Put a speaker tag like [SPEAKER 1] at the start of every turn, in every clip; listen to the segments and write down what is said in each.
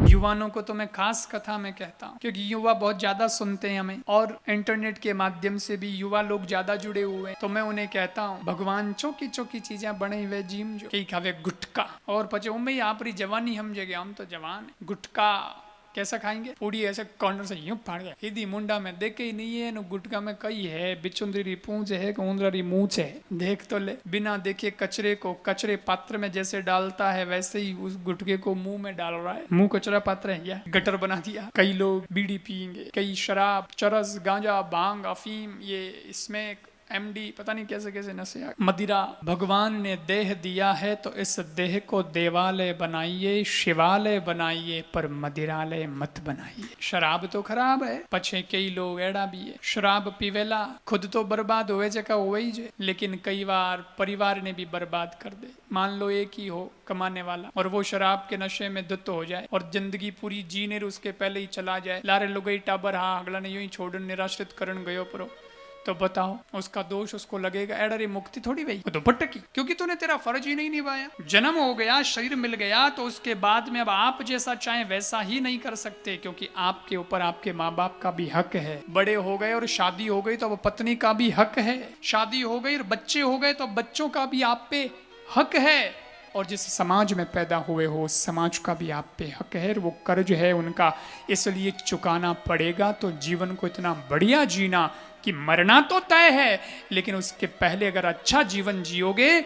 [SPEAKER 1] युवाओं को तो मैं खास कथा में कहता हूँ, क्योंकि युवा बहुत ज्यादा सुनते हैं हमें और इंटरनेट के माध्यम से भी युवा लोग ज्यादा जुड़े हुए हैं। तो मैं उन्हें कहता हूँ, भगवान चौकी चौकी चीजें बने हुए जिम जो कई खावे गुटका और पचे उम्मीद आप जवानी हम जगह हम तो जवान है। गुटका कैसा खाएंगे? पूड़ी ऐसे कॉर्नर से यूं फाड़ गया हिदी मुंडा में देखे ही नहीं है। गुटका में कई है, बिचुंदरी पूंछ है, ऊंदरी मूछ है, देख तो ले। बिना देखे कचरे को कचरे पात्र में जैसे डालता है वैसे ही उस गुटके को मुंह में डाल रहा है। मुंह कचरा पात्र है या गटर बना दिया। कई लोग बीड़ी पियेंगे, कई शराब, चरस, गांजा, भांग, अफीम, ये इसमें MD पता नहीं कैसे कैसे नशे, मदिरा। भगवान ने देह दिया है तो इस देह को देवालय बनाइए, शिवालय बनाइए, पर मदिरालय मत बनाइए। शराब तो खराब है, पछे कई लोग एड़ा भी है। शराब पीवेला खुद तो बर्बाद हुए जगह हुए ही जे, लेकिन कई बार परिवार ने भी बर्बाद कर दे। मान लो एक ही हो कमाने वाला और वो शराब के नशे में धुत हो जाए और जिंदगी पूरी जीने उसके पहले ही चला जाए। लारे लुगई टाबर हाँ अगला ने यूं ही छोड़ निराश्रित करण गयो परो, तो बताओ उसका दोष उसको लगेगा? एडरी मुक्ति थोड़ी भाई, तो भटकी, क्योंकि तूने तेरा फर्ज ही नहीं निभाया। जन्म हो गया, शरीर मिल गया, तो उसके बाद में अब आप जैसा चाहे वैसा ही नहीं कर सकते, क्योंकि आपके ऊपर आपके माँ बाप का भी हक है। बड़े हो गए और शादी हो गई तो अब पत्नी का भी हक है। शादी हो गई और बच्चे हो गए तो अब बच्चों का भी आप पे हक है। और जिस समाज में पैदा हुए हो उस समाज का भी आप पे हक है। वो कर्ज है उनका, इसलिए चुकाना पड़ेगा। तो जीवन को इतना बढ़िया जीना कि मरना तो तय है, लेकिन उसके पहले अगर अच्छा जीवन जियोगे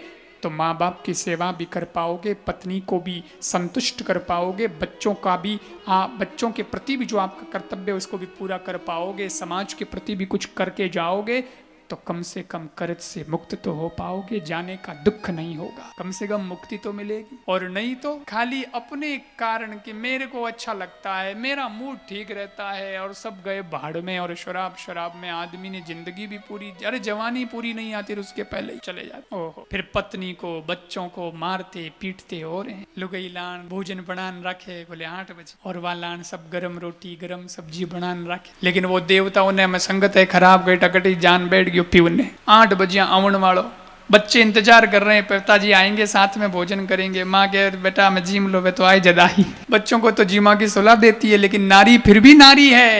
[SPEAKER 1] तो माँ बाप की सेवा भी कर पाओगे, पत्नी को भी संतुष्ट कर पाओगे, बच्चों का भी बच्चों के प्रति भी जो आपका कर्तव्य है उसको भी पूरा कर पाओगे, समाज के प्रति भी कुछ करके जाओगे, तो कम से कम कर्ज से मुक्त तो हो पाओगे, जाने का दुख नहीं होगा, कम से कम मुक्ति तो मिलेगी। और नहीं तो खाली अपने कारण कि मेरे को अच्छा लगता है, मेरा मूड ठीक रहता है और सब गए भाड़ में। और शराब में आदमी ने जिंदगी भी पूरी, अरे जवानी पूरी नहीं आती उसके पहले ही चले जाते। ओहो, फिर पत्नी को बच्चों को मारते पीटते हो रहे हैं। लुगई लान भोजन बनान रखे बोले 8 बजे और वालान सब गरम रोटी गरम सब्जी बनान रखे, लेकिन वो देवताओं ने हमें संगत है खराब गई टकटी जान बैठ गई। 8 बजे आवन वालों, बच्चे इंतजार कर रहे हैं पिताजी आएंगे साथ में भोजन करेंगे। माँ के बेटा मैं जीम लो वे तो आए जदाही। बच्चों को तो जीमा की सलाह देती है, लेकिन नारी फिर भी नारी है,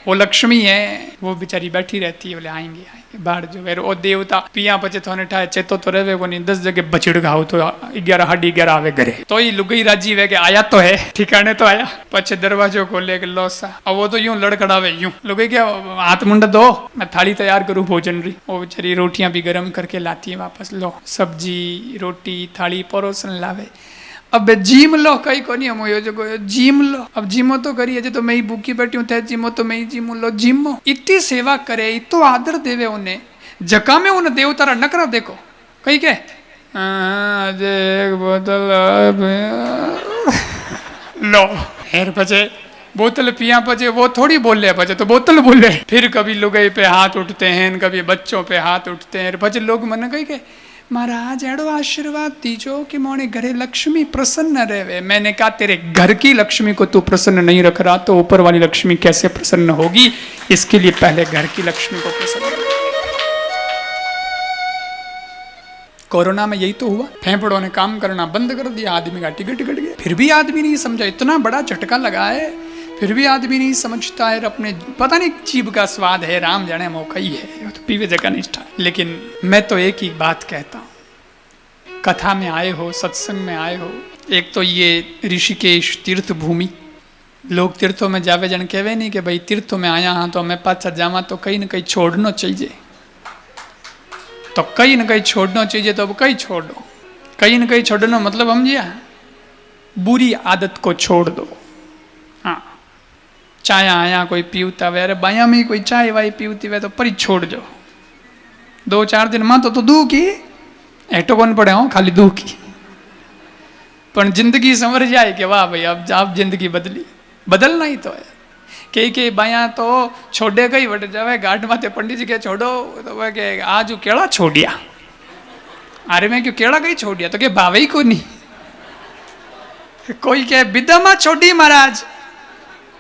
[SPEAKER 1] वो लक्ष्मी है, वो बेचारी बैठी रहती है, बोले आएंगे बाढ़ जो वेर ओ देवता पिया पचे थोने ठाए चेतो तो रहे को नहीं 10 जगह बछड़ घाव तो 11 साढ़े 11 आवे घरे तो ही लुगई राजी वे के आया तो है ठिकाने तो आया। पछे दरवाजो खोले के लोसा, अब वो तो यूं लड़खड़ावे यूं लुगई क्या हाथ मुंडा दो मैं थाली तैयार करूं भोजन री। वो बेचारी रोटियां भी गर्म करके लाती है वापस, लो सब्जी रोटी थाली परोसन लावे। अब जिम लो कई को नहीं हम जो जिम लो, अब जिमो तो करिए जो तो मैं ही भूखी बैठी हूँ थे जिमो तो मैं ही जिमो लो जिमो। इतनी सेवा करे, इतो आदर देवे उन्हें जका में उन्हें देवतारा नकरा देखो कही के बोतल लो हेर पचे बोतल पिया पचे वो थोड़ी बोले पचे तो बोतल बोले। फिर कभी लुगाई पे हाथ उठते हैं, कभी बच्चों पे हाथ उठते हैं, पचे लोग मन कही के महाराज एड़ो आशीर्वाद दीजो कि मोने घरे लक्ष्मी प्रसन्न रहे। मैंने कहा तेरे घर की लक्ष्मी को तू प्रसन्न नहीं रख रहा तो ऊपर वाली लक्ष्मी कैसे प्रसन्न होगी? इसके लिए पहले घर की लक्ष्मी को प्रसन्न रख। कोरोना में यही तो हुआ, फेफड़ों ने काम करना बंद कर दिया, आदमी का टिकट गया। फिर भी आदमी नहीं समझा, इतना बड़ा झटका लगा है फिर भी आदमी नहीं समझता है। अपने पता नहीं जीभ का स्वाद है, राम जाने मौका ही है, तो पीवे जगह निष्ठा। लेकिन मैं तो एक ही बात कहता हूँ, कथा में आए हो सत्संग में आए हो, एक तो ये ऋषिकेश तीर्थ भूमि, लोग तीर्थों में जावे जन कहवे नहीं कि भाई तीर्थों में आया हाँ तो हमें पाछा जावा तो कहीं न कहीं छोड़ना चाहिए, तो कहीं न कहीं छोड़ना चाहिए। तो अब कहीं छोड़ दो, कहीं न कहीं छोड़ना मतलब समझिए बुरी आदत को छोड़ दो। हाँ चाय आया कोई पीवता वे, अरे बाया में कोई चाय वाई पीवती वे तो परी छोड़ जाओ 2-4 दिन में तो दूह की एटो कौन पड़े हो खाली दूह की, पर जिंदगी संवर जाए कि वाह भाई अब आप जिंदगी बदली, बदलना ही तो है। के बाया तो छोड़े गई बट जावे घाट माथे पंडित जी के छोड़ो तो वह के आज केड़ा छोड़िया, अरे मैं क्यों केड़ा गई छोड़िया तो के भावे ही को नहीं। कोई के विदा में छोड़ी महाराज,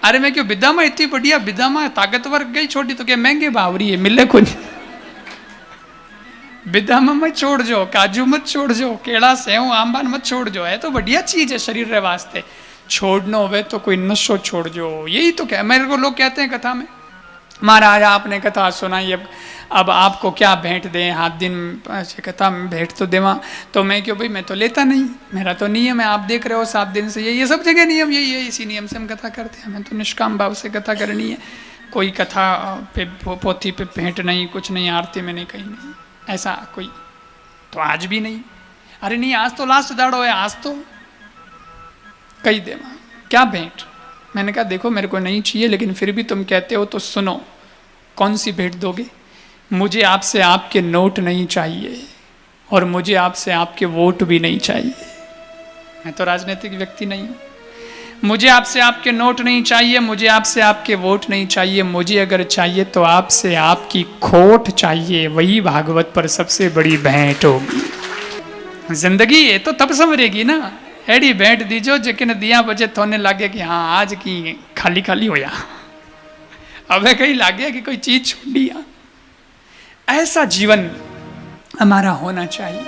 [SPEAKER 1] अरे मैं क्यों विदा में इतनी बढ़िया विदा में ताकतवर गई छोड़ी तो क्या महंगे भावरी है मिले को नहीं। बिदा में मत छोड़ जो, काजू मत छोड़ जो, केड़ा सेव आंबान मत छोड़ जो, है तो बढ़िया चीज है शरीर रे वास्ते। छोड़ना होवे तो कोई नशो छोड़ जो, यही तो क्या मेरे को लोग कहते हैं कथा में, महाराज आपने कथा सुनाई, अब आपको क्या भेंट दें, हाथ दिन ऐसे कथा में भेंट तो देवा, तो मैं क्यों भाई, मैं तो लेता नहीं, मेरा तो नियम है, आप देख रहे हो 7 दिन से ये सब जगह नियम यही है, इसी नियम से हम कथा करते हैं, हमें तो निष्काम भाव से कथा करनी है, कोई कथा पे पोथी पे भेंट नहीं, कुछ नहीं, आरती में नहीं, कहीं नहीं, ऐसा कोई तो आज भी नहीं। अरे नहीं आज तो लास्ट दाड़ो है, आज तो कही देवा क्या भेंट। मैंने कहा देखो मेरे को नहीं चाहिए, लेकिन फिर भी तुम कहते हो तो सुनो, कौन सी भेंट दोगे। मुझे आपसे आपके नोट नहीं चाहिए और मुझे आपसे आपके वोट भी नहीं चाहिए, मैं तो राजनीतिक व्यक्ति नहीं हूँ। मुझे आपसे आपके नोट नहीं चाहिए, मुझे आपसे आपके वोट नहीं चाहिए, मुझे अगर चाहिए तो आपसे आपकी खोट चाहिए, वही भागवत पर सबसे बड़ी भेंट होगी। जिंदगी ये तो तब संवरेगी ना, एडी भेंट दीजो जिन दिया बजे थोने लागे कि हाँ आज की खाली खाली होया, अब कहीं लागे कि कोई चीज छोड़ी। ऐसा जीवन हमारा होना चाहिए।